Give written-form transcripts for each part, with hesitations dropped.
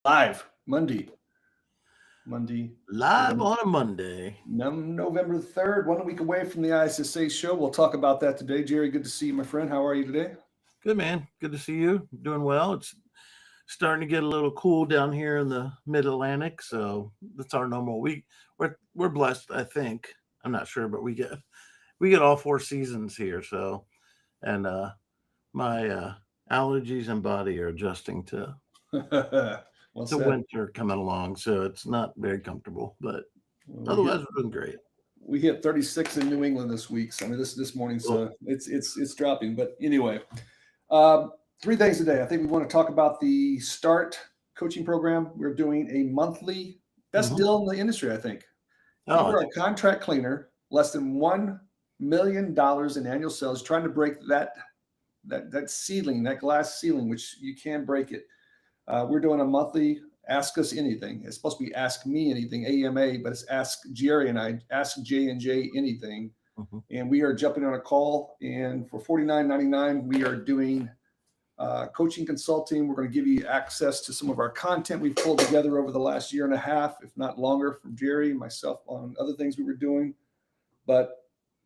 Live Monday, Live November, on a Monday. November 3rd, 1 week away from the ISSA show. We'll talk about that today. Jerry, good to see you, my friend. How are you today? Good, man. Good to see you. Doing well. It's starting to get a little cool down here in the Mid Atlantic, so that's our normal week. We're blessed, I think. I'm not sure, but we get all four seasons here. So, and my allergies and body are adjusting to Well to said. winter coming along, so it's not very comfortable. But We hit otherwise, we're doing great. we hit 36 in New England this week. So I mean, this morning's Oh, it's dropping. But anyway, um, three things today. I think we want to talk about the START coaching program. We're doing a monthly best hmm deal in the industry. I think you oh, are a contract cleaner, less than $1 million in annual sales, trying to break that ceiling, that glass ceiling, which you can break it. We're doing a monthly Ask Us Anything. It's supposed to be Ask Me Anything, AMA, but it's Ask Jerry and I, Ask J and J Anything. mhm. And we are jumping on a call. And for $49.99, we are doing coaching consulting. We're going to give you access to some of our content we've pulled together over the last year and a half, if not longer, from Jerry and myself on other things we were doing. But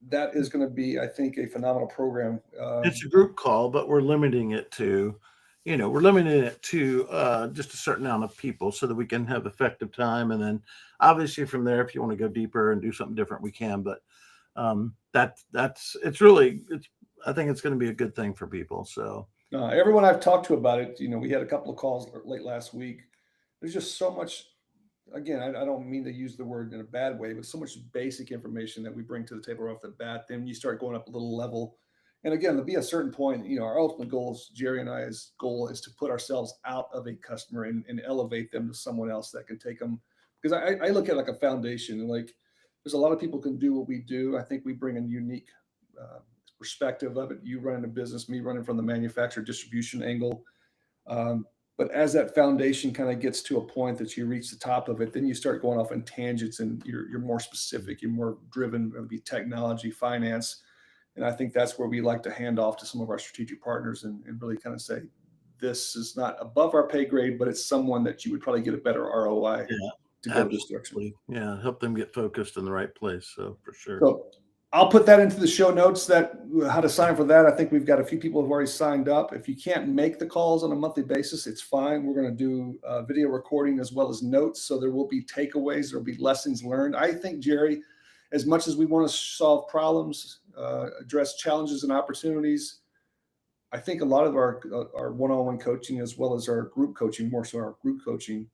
that is going to be, I think, a phenomenal program. It's a group call, but we're limiting it to just a certain amount of people so that we can have effective time. And then obviously from there, if you want to go deeper and do something different, we can. But that's it's really it's I think it's going to be a good thing for people. So Everyone I've talked to about it, we had a couple of calls late last week. There's just so much. Again, I don't mean to use the word in a bad way, but so much basic information that we bring to the table right off the bat. Then you start going up a little level, and again, to be a certain point, our ultimate goal is Jerry and I's goal is to put ourselves out of a customer and elevate them to someone else that can take them. Because I look at it like a foundation, and like there's a lot of people can do what we do. I think we bring a unique uh, perspective of it. You running a business, me running from the manufacturer distribution angle. Um, but as that foundation kind of gets to a point that you reach the top of it, then you start going off in tangents and you're more specific, you're more driven, whether it be technology, finance. And I think that's where we like to hand off to some of our strategic partners and really kind of say, this is not above our pay grade, but it's someone that you would probably get a better ROI yeah, to go this direction. absolutely, yeah, help them get focused in the right place. So for sure. So I'll put that into the show notes that how to sign for that. I think we've got a few people who've already signed up. If you can't make the calls on a monthly basis, it's fine. We're going to do video recording as well as notes. So there will be takeaways. There'll be lessons learned. I think, Jerry, as much as we want to solve problems, address challenges and opportunities, I think a lot of our one-on-one coaching as well as our group coaching, more so our group coaching,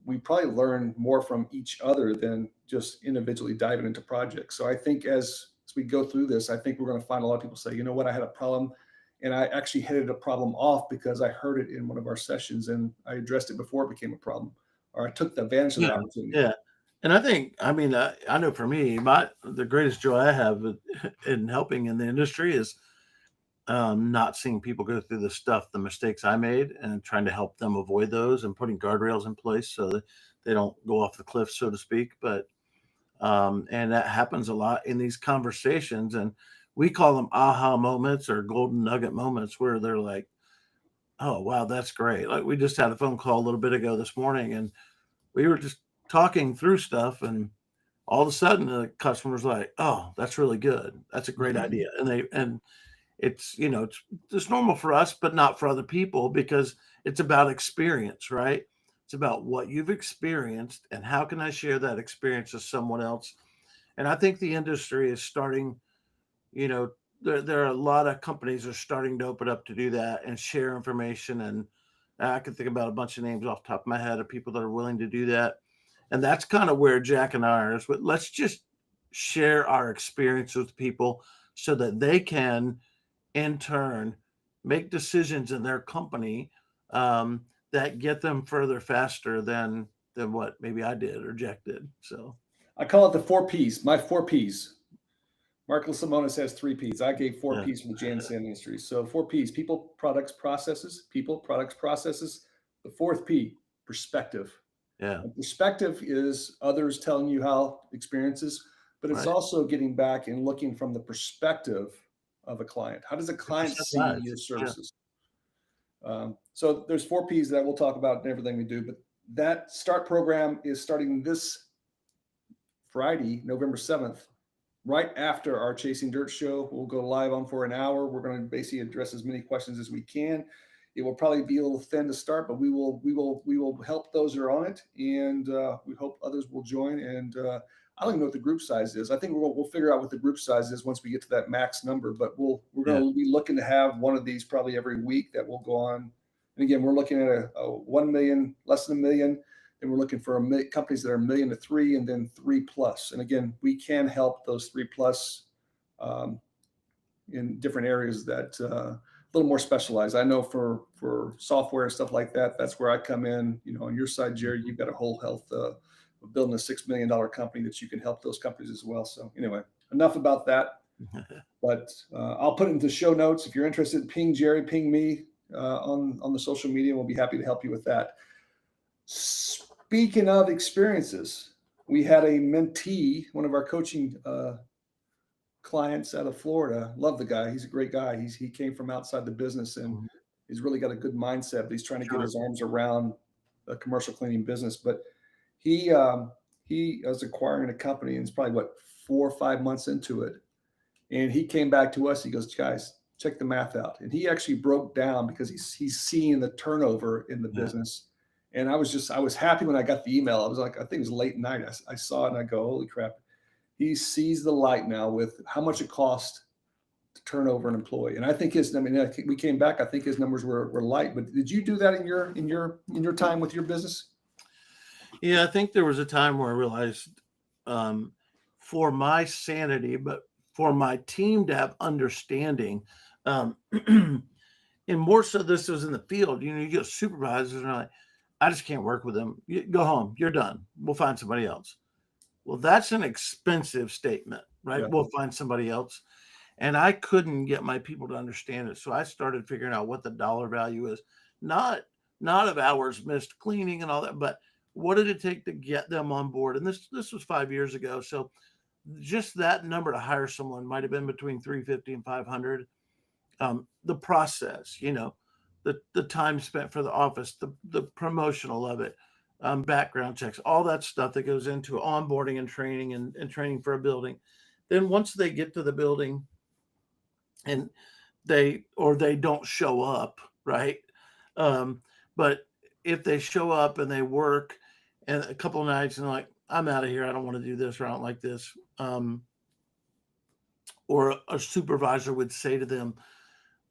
we probably learn more from each other than just individually diving into projects. So I think as we go through this, I think we're going to find a lot of people say, you know what, I had a problem and I actually headed a problem off because I heard it in one of our sessions and I addressed it before it became a problem, or I took the advantage of Yeah, that opportunity. yeah. And I know for me, my the greatest joy I have in helping in the industry is not seeing people go through the stuff, the mistakes I made, and trying to help them avoid those and putting guardrails in place so that they don't go off the cliff, so to speak. But and that happens a lot in these conversations, and we call them aha moments or golden nugget moments where they're like, "Oh, wow, that's great!" Like we just had a phone call a little bit ago this morning, and we were just talking through stuff, and all of a sudden the customer's like, "Oh, that's really good. That's a great Mhm. idea," and it's normal for us, but not for other people because it's about experience, right? It's about what you've experienced and how can I share that experience with someone else. And I think the industry is starting, you know, there are a lot of companies are starting to open up to do that and share information. And I can think about a bunch of names off the top of my head of people that are willing to do that. And that's kind of where Jack and I are. Is with let's just share our experience with people so that they can in turn make decisions in their company that get them further faster than what maybe I did or Jack did. So I call it the four P's, my four P's. Marco Simonis has three P's. I gave four yeah, P's from the Jan Sand industry. So four P's: people, products, processes. People, products, processes. The fourth P: perspective. yeah, And perspective is others telling you how experiences, but it's right. also getting back and looking from the perspective of a client. How does a Like you client said, see live. your Yeah, services? So there's 4 Ps that we'll talk about in everything we do, but that START program is starting this Friday, November 7th, right after our Chasing Dirt show. We'll go live on for an hour. We're going to basically address as many questions as we can. It will probably be a little thin to start, but we will help those that are on it, and we hope others will join. And I don't even know what the group size is. I think we'll figure out what the group size is once we get to that max number. But we're going to be looking to have one of these probably every week that will go on. And again, we're looking at a 1 million, less than a million. And we're looking for companies that are 1 million to 3 and then 3+. And again, we can help those 3+ in different areas that a little more specialized. I know for software and stuff like that, that's where I come in. On your side, Jerry, you've got a whole health of building a $6 million company that you can help those companies as well. So anyway, enough about that. But I'll put it into show notes. If you're interested, ping Jerry, ping me on the social media. We'll be happy to help you with that. Speaking of experiences, we had a mentee, one of our coaching clients out of Florida. Love the guy. He's a great guy. He came from outside the business, and he's really got a good mindset, but he's trying to get his arms around a commercial cleaning business. But he was acquiring a company, and it's probably 4 or 5 months into it. And he came back to us. He goes, guys, check the math out. And he actually broke down because he's seeing the turnover in the business. And I was happy when I got the email. I was like, I think it was late night. I saw it and I go, holy crap. He sees the light now with how much it costs to turn over an employee. And I think we came back, I think his numbers were light, but did you do that in your time with your business? Yeah, I think there was a time where I realized for my sanity, but for my team to have understanding, and more so this was in the field, you get supervisors and like, I just can't work with them. You go home. You're done. We'll find somebody else. Well, that's an expensive statement, right? Yeah. We'll find somebody else. And I couldn't get my people to understand it. So I started figuring out what the dollar value is, not of hours missed cleaning and all that, but what did it take to get them on board? And this was 5 years ago. So just that number to hire someone might have been between 350 and 500. The process, the time spent for the office, the promotional of it, background checks, all that stuff that goes into onboarding and training and training for a building. Then once they get to the building and they don't show up, right? But if they show up and they work and a couple of nights and they're like, I'm out of here, I don't want to do this, or I don't like this. Or a supervisor would say to them,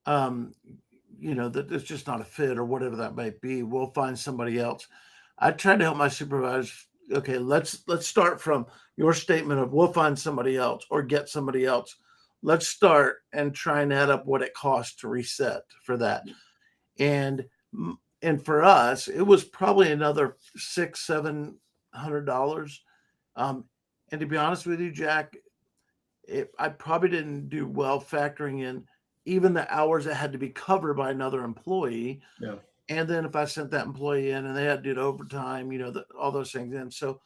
that it's just not a fit or whatever that might be. We'll find somebody else. I tried to help my supervisors. Okay, let's start from your statement of we'll find somebody else or get somebody else. Let's start and try and add up what it costs to reset for that. And for us, it was probably another $600-700. And to be honest with you, Jack, I probably didn't do well factoring in even the hours that had to be covered by another employee. Yeah. And then if I sent that employee in and they had to do overtime, all those things in. So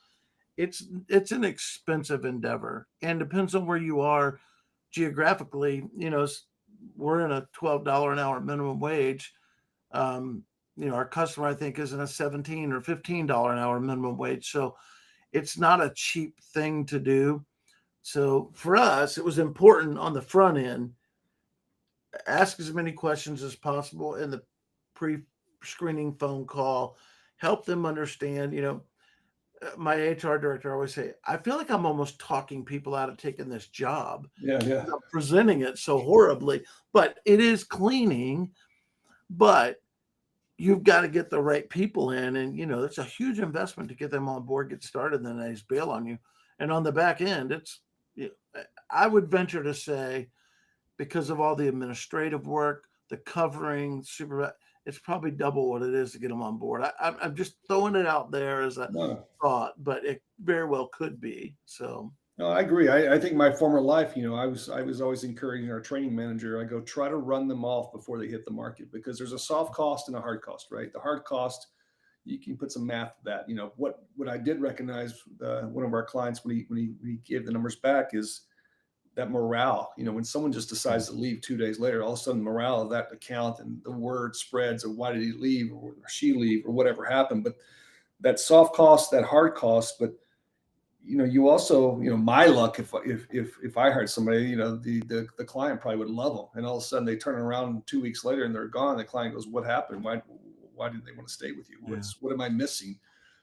it's an expensive endeavor, and depends on where you are geographically. We're in a $12 an hour minimum wage. Our customer, I think, is in a $17 or $15 an hour minimum wage. So it's not a cheap thing to do. So for us, it was important on the front end, ask as many questions as possible in the pre-screening phone call, help them understand. My HR director always say, I feel like I'm almost talking people out of taking this job. Yeah. I'm presenting it so horribly, but it is cleaning, but you've got to get the right people in. And, it's a huge investment to get them on board, get started, and then they just bail on you. And on the back end, I would venture to say, because of all the administrative work, the covering, it's probably double what it is to get them on board. I'm just throwing it out there as a thought, but it very well could be. So. No, I agree. I think my former life, I was always encouraging our training manager. I go, try to run them off before they hit the market, because there's a soft cost and a hard cost, right? The hard cost, you can put some math to that. What I did recognize, one of our clients when he gave the numbers back is that morale, when someone just decides to leave 2 days later, all of a sudden morale of that account and the word spreads of why did he leave or she leave or whatever happened. But that soft cost, that hard cost, but you also, my luck, if I hired somebody, the client probably would love them, and all of a sudden they turn around 2 weeks later and they're gone. The client goes, "What happened? Why didn't they want to stay with you? Yeah. What am I missing?"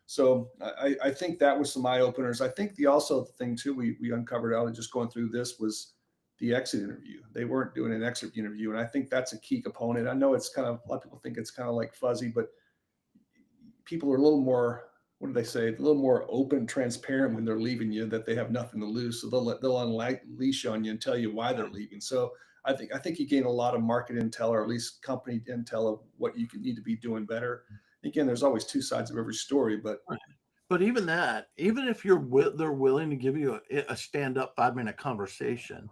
So I think that was some eye openers. I think the thing too we uncovered out of just going through this was the exit interview. They weren't doing an exit interview, and I think that's a key component. I know it's kind of, a lot of people think it's kind of like fuzzy, but people are a little more, what do they say, a little more open, transparent when they're leaving you, that they have nothing to lose, so they'll unleash on you and tell you why they're leaving. So I think you gain a lot of market intel, or at least company intel, of what you need to be doing better. Again, there's always two sides of every story, but Right. But even that, even if they're willing to give you a stand up 5 minute conversation,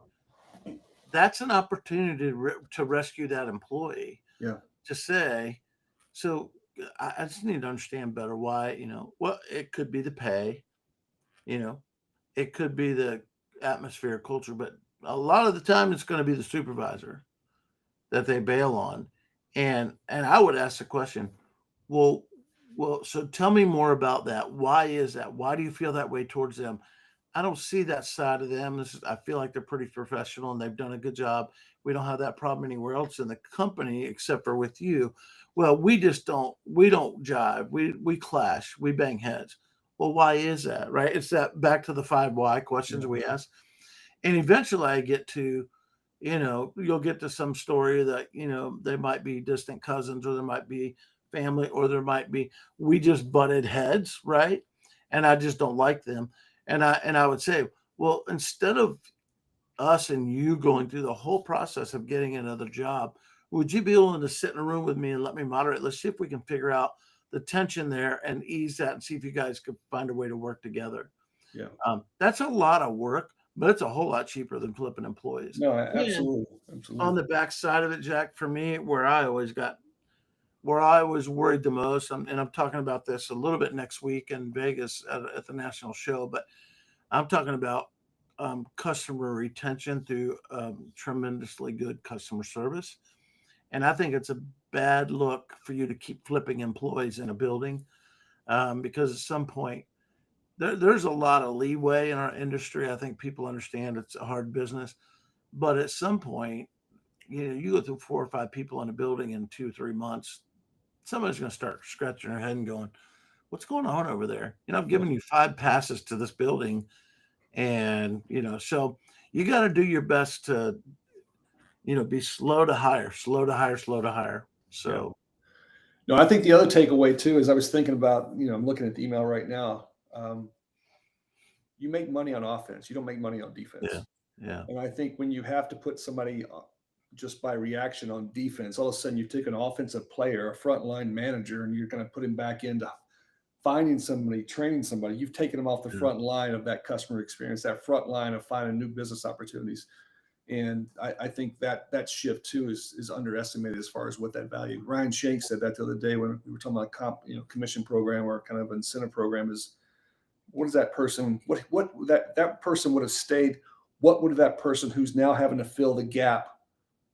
that's an opportunity to rescue that employee, yeah, to say, so I just need to understand better why, well, it could be the pay, you know, it could be the atmosphere, culture, but a lot of the time it's going to be the supervisor that they bail on. And I would ask the question, well, so tell me more about that. Why is that? Why do you feel that way towards them? I don't see that side of them. I feel like they're pretty professional and they've done a good job. We don't have that problem anywhere else in the company except for with you. Well, we don't jive. We clash. We bang heads. Well, why is that? Right? It's that back to the 5 why questions yeah, we ask. And eventually I get to, you'll get to some story that, they might be distant cousins, or there might be family, or there might be, we just butted heads, right? And I just don't like them. And I would say, well, instead of us and you going through the whole process of getting another job, would you be willing to sit in a room with me and let me moderate? Let's see if we can figure out the tension there and ease that, and see if you guys could find a way to work together. yeah. That's a lot of work, but it's a whole lot cheaper than flipping employees. No, And absolutely, on absolutely. the back side of it, Jack, for me, where I was worried the most, and I'm talking about this a little bit next week in Vegas at the national show, but I'm talking about customer retention through tremendously good customer service. And I think it's a bad look for you to keep flipping employees in a building, because at some point, there's a lot of leeway in our industry. I think people understand it's a hard business, but at some point, you go through 4 or 5 people in a building in 2 or 3 months, somebody's going to start scratching their head and going, "What's going on over there?" I've Yeah. given you 5 passes to this building, and so you got to do your best to, be slow to hire, slow to hire, slow to hire. Yeah. So No, I think the other takeaway too is, I was thinking about, I'm looking at the email right now. You make money on offense. You don't make money on yeah, defense. yeah, And I think when you have to put somebody just by reaction on defense, all of a sudden you take an offensive player, a frontline manager, and you're going to put him back into finding somebody, training somebody. You've taken them off the yeah. front line of that customer experience, that front line of finding new business opportunities. And I think that shift too is underestimated as far as what that value. Ryan Shank said that the other day when we were talking about commission program, or kind of incentive program, is what is that person, what that person would have stayed, what would that person who's now having to fill the gap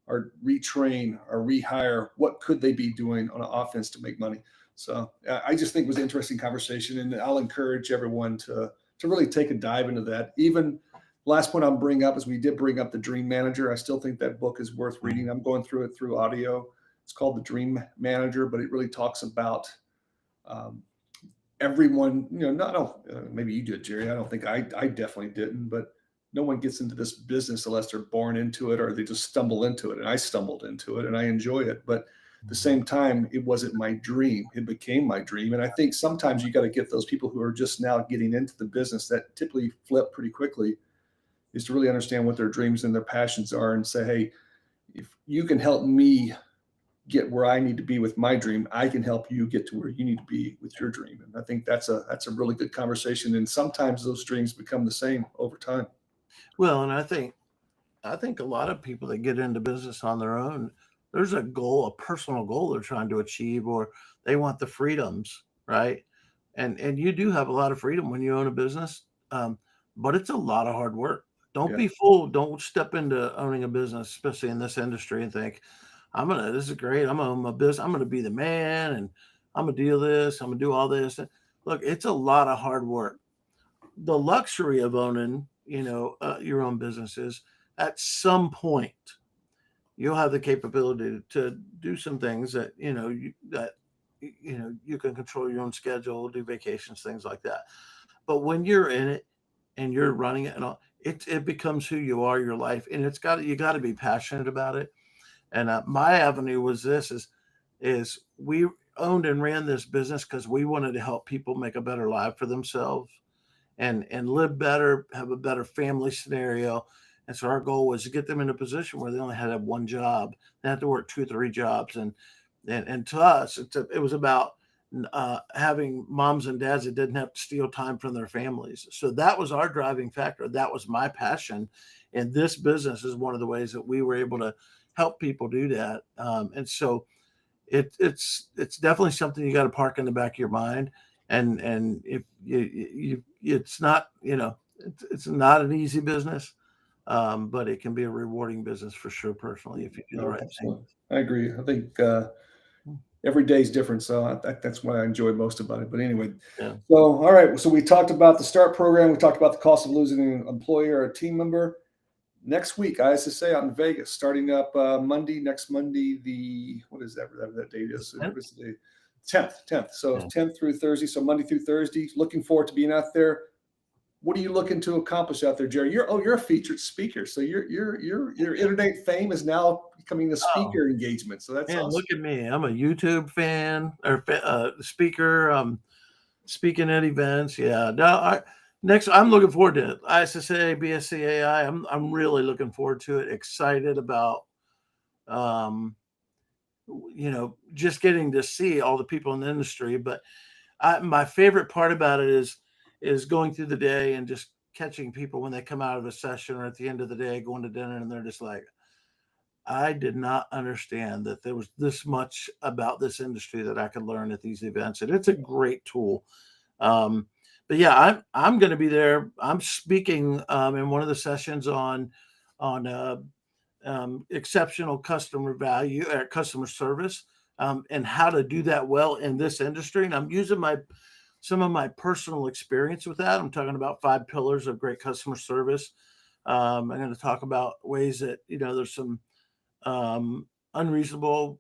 or retrain or rehire, what could they be doing on an offense to make money? So I just think it was an interesting conversation, and I'll encourage everyone to really take a dive into that. Even last point I'll bring up is, we did bring up the Dream Manager. I still think that book is worth reading. Mhm. I'm going through it through audio. It's called the Dream Manager, but it really talks about um, everyone. Maybe you did, Jerry. I don't think I definitely didn't, but no one gets into this business unless they're born into it or they just stumble into it. And I stumbled into it and I enjoy it. But at the same time, it wasn't my dream. It became my dream. And I think sometimes you got to get those people who are just now getting into the business, that typically flip pretty quickly, is to really understand what their dreams and their passions are, and say, hey, if you can help me get where I need to be with my dream, I can help you get to where you need to be with your dream. And I think that's a really good conversation. And sometimes those dreams become the same over time. Well, and I think a lot of people that get into business on their own, there's a goal, a personal goal they're trying to achieve, or they want the freedoms, right? And you do have a lot of freedom when you own a business, but it's a lot of hard work. Don't Yeah. be fooled. Don't step into owning a business, especially in this industry, and think, this is great. I'm gonna own my business. I'm gonna be the man and I'm gonna do this. I'm gonna do all this. Look, it's a lot of hard work. The luxury of owning, your own businesses, at some point, you'll have the capability to do some things that, you can control your own schedule, do vacations, things like that. But when you're in it and you're running it and all, it becomes who you are, your life, and you got to be passionate about it. And my avenue was is we owned and ran this business because we wanted to help people make a better life for themselves and live better, have a better family scenario. And so our goal was to get them in a position where they only had to have one job. They had to work 2 or 3 jobs. And to us, it was about having moms and dads that didn't have to steal time from their families. So that was our driving factor. That was my passion. And this business is one of the ways that we were able to help people do that. And so it's definitely something you got to park in the back of your mind. And if it's not, it's not an easy business, but it can be a rewarding business for sure. Personally, if you do the No, right thing. absolutely. I agree. I think Mm. every day is different, so that's what I enjoy most about it. But anyway, Yeah. so all right. So we talked about the START program. We talked about the cost of losing an employee or a team member. Next week, ISSA out in Vegas, starting up next Monday. What is that? Whatever that date is. What is the 10th? So Yeah. 10th through Thursday. So Monday through Thursday. Looking forward to being out there. What are you looking to accomplish out there, Jerry? You're a featured speaker, so your internet fame is now becoming a Oh, speaker engagement. So that's man, look awesome. at me. I'm a YouTube fan or speaker. Speaking at events. Yeah. No, next, I'm looking forward to it. ISSA, BSCAI. I'm really looking forward to it. Excited about, um, just getting to see all the people in the industry. But my favorite part about it is going through the day and just catching people when they come out of a session or at the end of the day going to dinner and they're just like, I did not understand that there was this much about this industry that I could learn at these events, and it's a great tool. Um, but yeah, I'm going to be there. I'm speaking in one of the sessions on exceptional customer value, customer service, and how to do that well in this industry. And I'm using some of my personal experience with that. I'm talking about 5 pillars of great customer service. I'm going to talk about ways that there's some unreasonable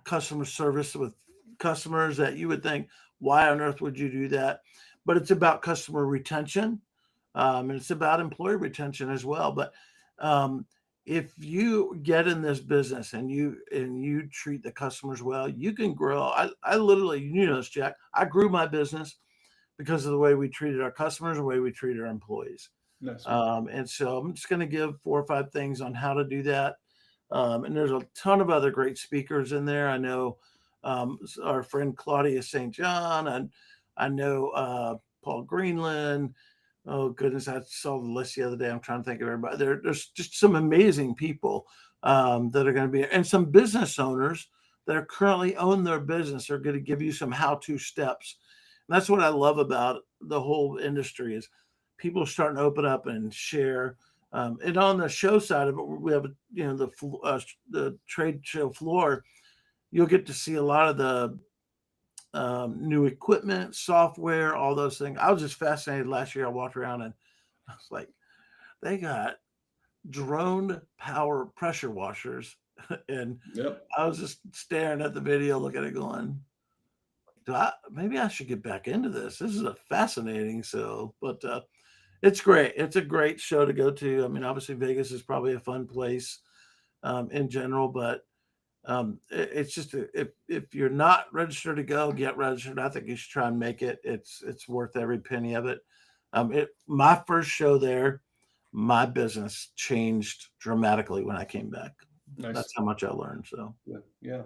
customer service with customers that you would think, why on earth would you do that? But it's about customer retention, and it's about employee retention as well. But um, if you get in this business and you treat the customers well, you can grow. I literally, this, Jack, I grew my business because of the way we treated our customers, the way we treated our employees. Nice. And so I'm just going to give 4 or 5 things on how to do that. And there's a ton of other great speakers in there. I know our friend Claudia St. John, and I know Paul Greenland. Oh goodness, I saw the list the other day. I'm trying to think of everybody. There's just some amazing people that are going to be, and some business owners that are currently own their business are going to give you some how-to steps. And that's what I love about the whole industry is people are starting to open up and share. And on the show side of it, we have the trade show floor. You'll get to see a lot of the new equipment, software, all those things. I was just fascinated last year. I walked around and I was like, they got drone power pressure washers. And Yep. I was just staring at the video, looking at it going, maybe I should get back into this. This is a fascinating. But it's great. It's a great show to go to. I mean, obviously Vegas is probably a fun place in general, but it's just if you're not registered to go, get registered. I think you should try and make it. It's worth every penny of it. My first show there, my business changed dramatically when I came back. Nice. That's how much I learned. So Yeah. Yeah.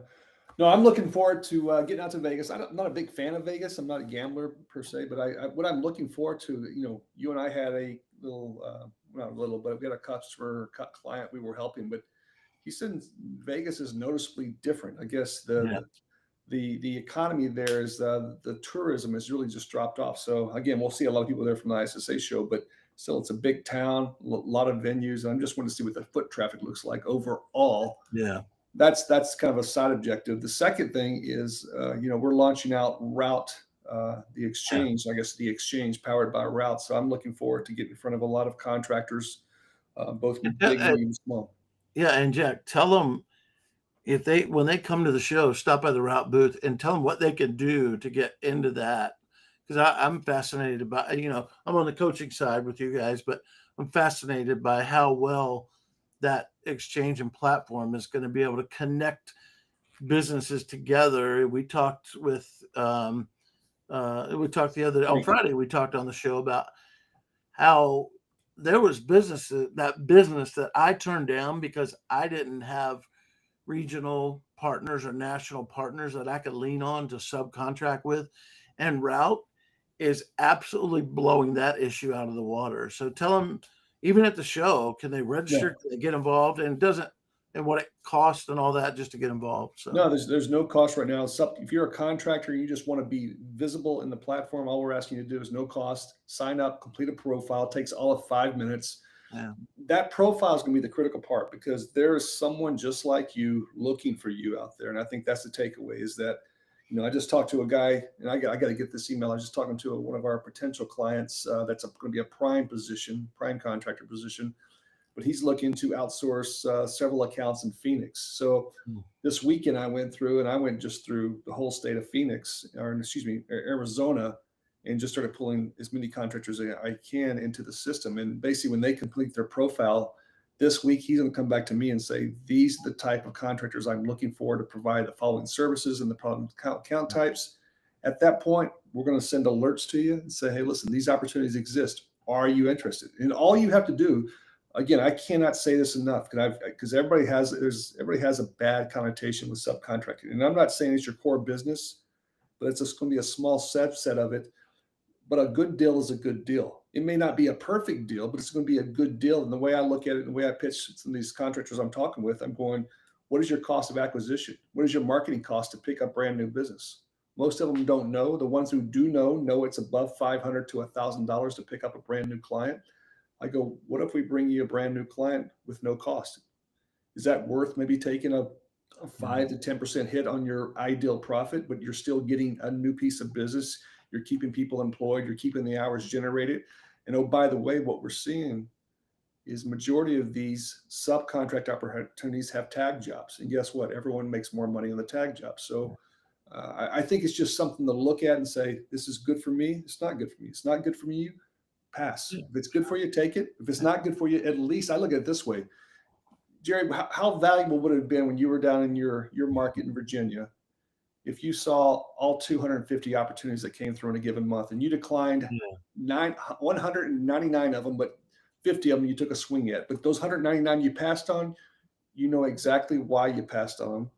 No, I'm looking forward to getting out to Vegas. I'm not a big fan of Vegas. I'm not a gambler per se, but what I'm looking forward to, you and I had a little, not a little, but we had a client we were helping, but he said Vegas is noticeably different. I guess yeah, the economy there is the tourism has really just dropped off. So again, we'll see a lot of people there from the ISSA show, but Still, it's a big town, a lot of venues. And I just want to see what the foot traffic looks like overall. Yeah. That's kind of a side objective. The second thing is, we're launching out Route, the Yeah. exchange, I guess the exchange powered by Route. So I'm looking forward to getting in front of a lot of contractors, both big, medium, small. Yeah. And Jack, tell them if when they come to the show, stop by the Route booth and tell them what they can do to get into that. Because I'm fascinated about, I'm on the coaching side with you guys, but I'm fascinated by how well that exchange and platform is going to be able to connect businesses together. We talked the other on Friday. We talked on the show about how there was business that I turned down because I didn't have regional partners or national partners that I could lean on to subcontract with, and Route is absolutely blowing that issue out of the water. So tell them, even at the show, can they register? Can they get involved? And what it costs and all that just to get involved. So No, there's no cost right now. If you're a contractor, you just want to be visible in the platform. All we're asking you to do is no cost. Sign up, complete a profile. It takes all of 5 minutes. yeah. That profile is going to be the critical part, because there is someone just like you looking for you out there. And I think that's the takeaway, is that, I just talked to a guy, and I got to get this email. I was just talking to one of our potential clients that's going to be a prime contractor position, but he's looking to outsource several accounts in Phoenix. So this weekend I went just through the whole state of Phoenix, or excuse me, Arizona, and just started pulling as many contractors as I can into the system. And basically, when they complete their profile this week, he's going to come back to me and say, these are the type of contractors I'm looking for to provide the following services and the problem account types. At that point, we're going to send alerts to you and say, hey, listen, these opportunities exist. Are you interested? And all you have to do, again, I cannot say this enough, because everybody has a bad connotation with subcontracting. And I'm not saying it's your core business, but it's just going to be a small subset of it. But a good deal is a good deal. It may not be a perfect deal, but it's going to be a good deal. And the way I look at it, and the way I pitch some of these contractors I'm talking with, I'm going, what is your cost of acquisition? What is your marketing cost to pick up brand new business? Most of them don't know. The ones who do know it's above $500 to $1,000 to pick up a brand new client. I go, what if we bring you a brand new client with no cost? Is that worth maybe taking a 5 to 10% hit on your ideal profit, but you're still getting a new piece of business? You're keeping people employed. You're keeping the hours generated. And oh, by the way, what we're seeing is majority of these subcontract opportunities have tag jobs. And guess what? Everyone makes more money on the tag job. So I think it's just something to look at and say, this is good for me. It's not good for me. It's not good for you. Pass. If it's good for you, take it. If it's not good for you, at least I look at it this way. Jerry, how valuable would it have been when you were down in your market in Virginia, if you saw all 250 opportunities that came through in a given month, and you declined 199 of them, but 50 of them you took a swing at? But those 199 you passed on, you know exactly why you passed on them.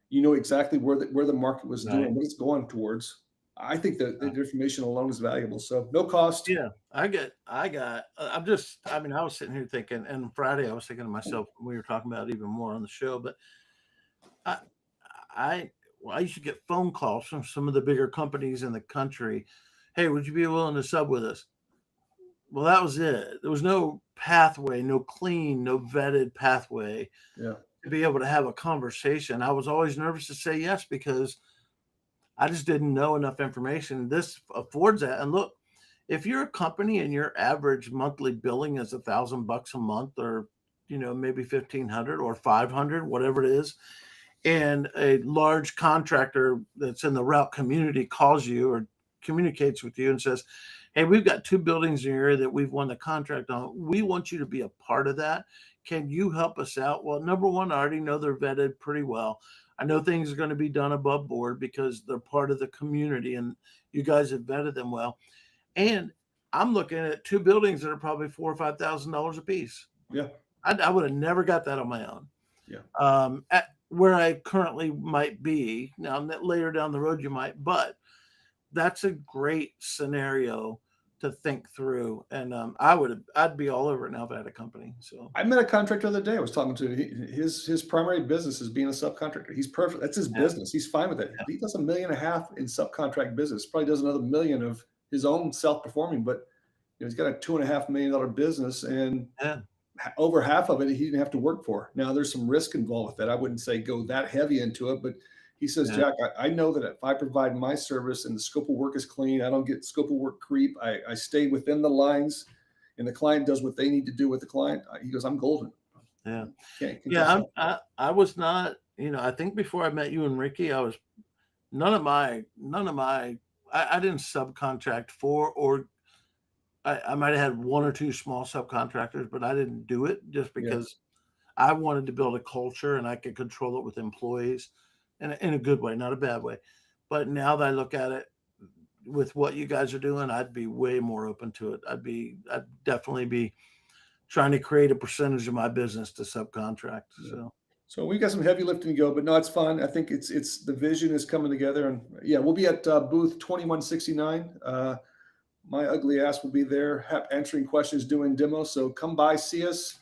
You know exactly where the market was doing, what it's going towards. I think that the information alone is valuable. So no cost. Yeah, I was sitting here thinking, and Friday I was thinking to myself, we were talking about it even more on the show, but I used to get phone calls from some of the bigger companies in the country. Hey, would you be willing to sub with us? Well, that was it. There was no pathway, no clean, no vetted pathway to be able to have a conversation. I was always nervous to say yes because I just didn't know enough information. This affords that. And look, if you're a company and your average monthly billing is $1,000 a month, or maybe 1,500 or 500, whatever it is, and a large contractor that's in the Route community calls you or communicates with you and says, hey, we've got 2 buildings in your area that we've won the contract on. We want you to be a part of that. Can you help us out? Well, number one, I already know they're vetted pretty well. I know things are going to be done above board because they're part of the community and you guys have vetted them well. And I'm looking at 2 buildings that are probably $4,000 or $5,000 a piece. Yeah. I would have never got that on my own. Yeah. At where I currently might be now, later down the road, you might, but that's a great scenario to think through. And I'd be all over it now if I had a company. So I met a contractor the other day I was talking to. His primary business is being a subcontractor. He's perfect. That's his business. He's fine with it. Yeah. He does $1.5 million in subcontract business. Probably does another $1 million of his own self-performing, but he's got a $2.5 million business, and Yeah. over half of it he didn't have to work for. Now there's some risk involved with that. I wouldn't say go that heavy into it, but he says, Yeah. Jack, I know that if I provide my service and the scope of work is clean, I don't get scope of work creep. I stay within the lines, and the client does what they need to do with the client. He goes, I'm golden. Yeah. Can't Yeah. just I was not, I think before I met you and Ricky, I was none of my, I didn't subcontract for, or I might have had one or two small subcontractors, but I didn't do it just yeah. because I wanted to build a culture and I could control it with employees in a good way, not a bad way. But now that I look at it with what you guys are doing, I'd be way more open to it. I'd definitely be trying to create a percentage of my business to subcontract. Yeah. So we got some heavy lifting to go, but no, it's fun. I think it's the vision is coming together, and yeah, we'll be at booth 2169. My ugly ass will be there answering questions, doing demos. So come by, see us.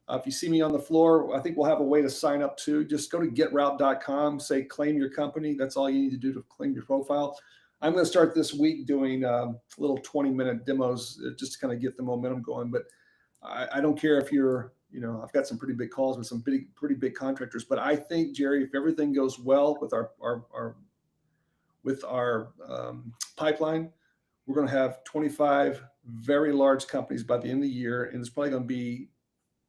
If you see me on the floor, I think we'll have a way to sign up too. Just go to getroute.com, say claim your company. That's all you need to do to claim your profile. I'm going to start this week doing little 20-minute demos just to kind of get the momentum going. But I don't care if you're, I've got some pretty big calls with some pretty big contractors. But I think, Jerry, if everything goes well with our pipeline, we're going to have 25 very large companies by the end of the year, and it's probably going to be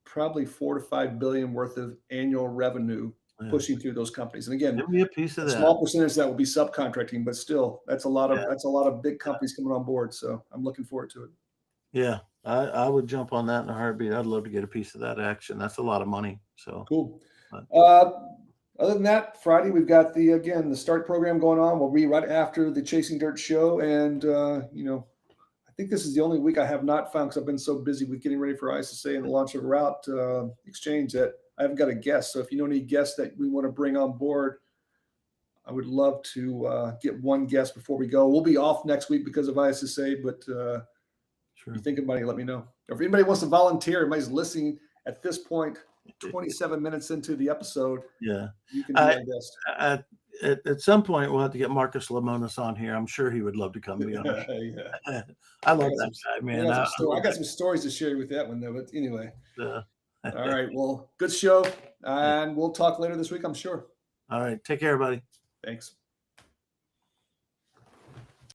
probably 4 to 5 billion worth of annual revenue pushing through those companies. And again, give me a piece of a that. small percentage that will be subcontracting, but still, that's a lot of big companies coming on board. So I'm looking forward to it. Yeah, I would jump on that in a heartbeat. I'd love to get a piece of that action. That's a lot of money. So cool. But Other than that, Friday we've got the start program going on. We'll be right after the Chasing Dirt show, and I think this is the only week I have not found, because I've been so busy with getting ready for ISSA and the launch of Route Exchange, that I haven't got a guest. So if you know any guests that we want to bring on board, I would love to get one guest before we go. We'll be off next week because of ISSA, but sure. if you think of anybody, let me know. Or if anybody wants to volunteer, anybody's listening at this point, 27 minutes into the episode, Yeah, you can be our guest. At some point we'll have to get Marcus Lemonis on here. I'm sure he would love to come be on. Yeah. I love that guy, man. I got some stories to share with that one though, but anyway. All right. Well, good show. And we'll talk later this week, I'm sure. All right. Take care, buddy. Thanks.